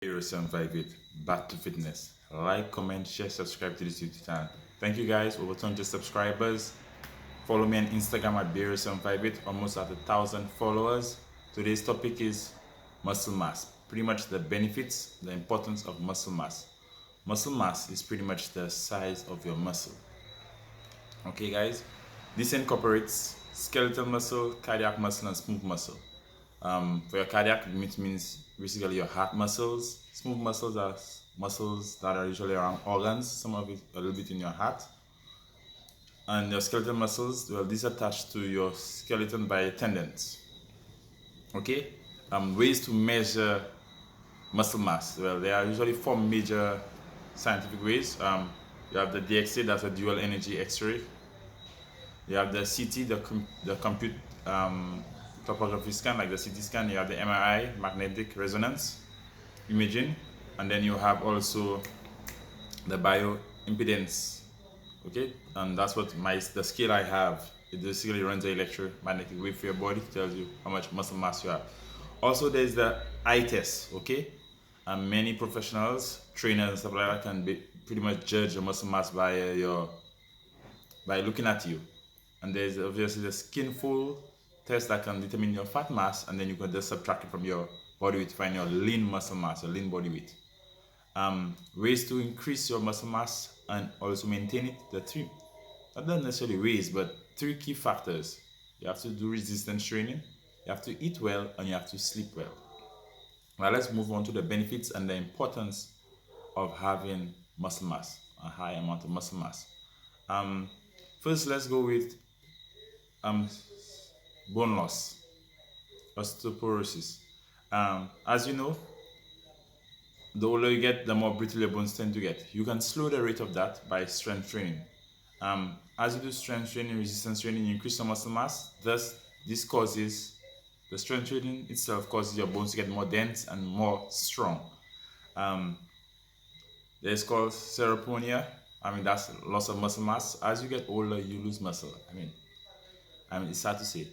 0758 back to fitness. Like, comment, share, subscribe to this YouTube channel. Thank you guys, over 200 subscribers. Follow me on Instagram at BO758, almost at 1,000 followers. Today's topic is muscle mass. Pretty much the benefits, the importance of muscle mass. Muscle mass is pretty much the size of your muscle. Okay guys, this incorporates skeletal muscle, cardiac muscle, and smooth muscle. For your cardiac, it means basically your heart muscles. Smooth muscles are muscles that are usually around organs, some of it a little bit in your heart. And your skeletal muscles, well, these are attached to your skeleton by tendons. Okay? Ways to measure muscle mass. Well, there are usually four major scientific ways. You have the DXA, that's a dual energy X-ray. You have the CT, the compute topography scan, like the CT scan. You have the MRI, magnetic resonance imaging, and then you have also the bioimpedance. Okay, and that's what the scale I have. It basically runs the electromagnetic wave for your body, tells you how much muscle mass you have. Also, there's the eye test. Okay, and many professionals, trainers, and stuff like that can pretty much judge your muscle mass by looking at you. And there's obviously the skin fold test that can determine your fat mass, and then you can just subtract it from your body weight to find your lean muscle mass, your lean body weight. Ways to increase your muscle mass and also maintain it, not necessarily ways, but three key factors. You have to do resistance training, you have to eat well, and you have to sleep well. Now let's move on to the benefits and the importance of having muscle mass, a high amount of muscle mass. First, let's go with bone loss, osteoporosis. As you know, the older you get, the more brittle your bones tend to get. You can slow the rate of that by strength training. As you do strength training, resistance training, you increase your muscle mass. Thus, the strength training itself causes your bones to get more dense and more strong. There's called sarcopenia. That's loss of muscle mass. As you get older, you lose muscle. It's sad to say,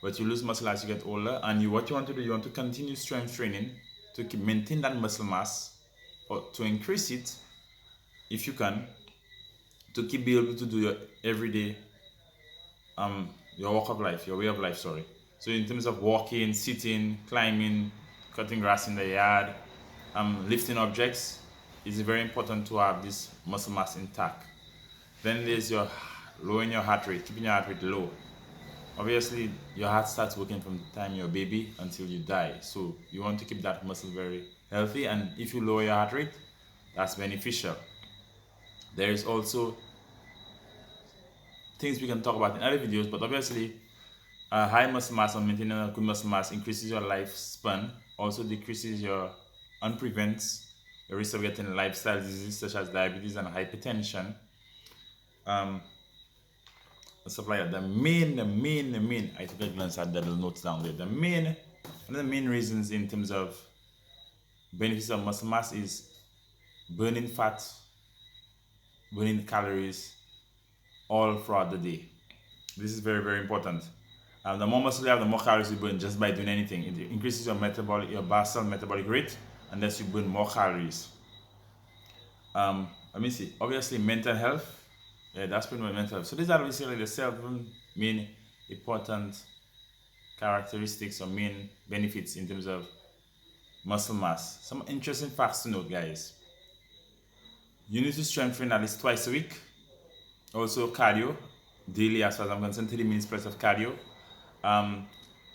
but you lose muscle as you get older. And what you want to do, you want to continue strength training to maintain that muscle mass, or to increase it, if you can, to be able to do your everyday, your way of life. Sorry. So in terms of walking, sitting, climbing, cutting grass in the yard, lifting objects, it's very important to have this muscle mass intact. Then there's lowering your heart rate, keeping your heart rate low. Obviously, your heart starts working from the time you're a baby until you die. So you want to keep that muscle very healthy, and if you lower your heart rate, that's beneficial. There is also things we can talk about in other videos, but obviously, high muscle mass and maintaining a good muscle mass increases your lifespan, also decreases and prevents the risk of getting lifestyle diseases such as diabetes and hypertension. Stuff like that. The main, I took a glance at the little notes down there. One of the main reasons in terms of benefits of muscle mass is burning fat, burning calories all throughout the day. This is very, very important. The more muscle you have, the more calories you burn just by doing anything. It increases your basal metabolic rate, and thus you burn more calories. Let me see. Obviously, mental health. Yeah, that's pretty much mental health. So these are basically the 7 main important characteristics or main benefits in terms of muscle mass. Some interesting facts to note, guys. You need to strength train at least twice a week. Also cardio, daily as far as I'm concerned, 30 minutes plus of cardio.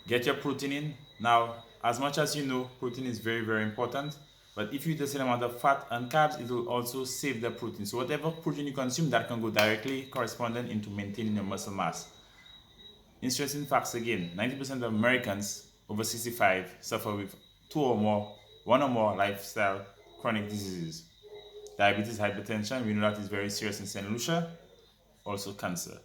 Get your protein in. Now, as much as you know, protein is very, very important. But if you eat a certain amount of fat and carbs, it will also save the protein. So whatever protein you consume, that can go directly correspondent into maintaining your muscle mass. Interesting facts again, 90% of Americans over 65 suffer with one or more lifestyle chronic diseases. Diabetes, hypertension, we know that is very serious in St. Lucia. Also cancer.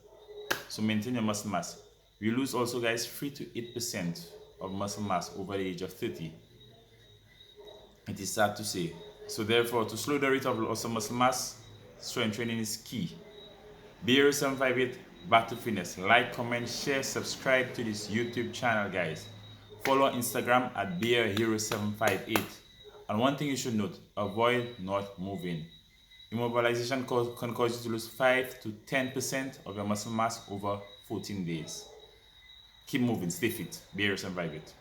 So maintain your muscle mass. We lose also, guys, 3 to 8% of muscle mass over the age of 30. It is sad to say. So therefore, to slow the rate of loss of muscle mass, strength training is key. BO758 back to fitness. Like, comment, share, subscribe to this YouTube channel, guys. Follow Instagram at BearHero758. And one thing you should note, avoid not moving. Immobilization can cause you to lose 5 to 10% of your muscle mass over 14 days. Keep moving, stay fit, be yourself, vibe it.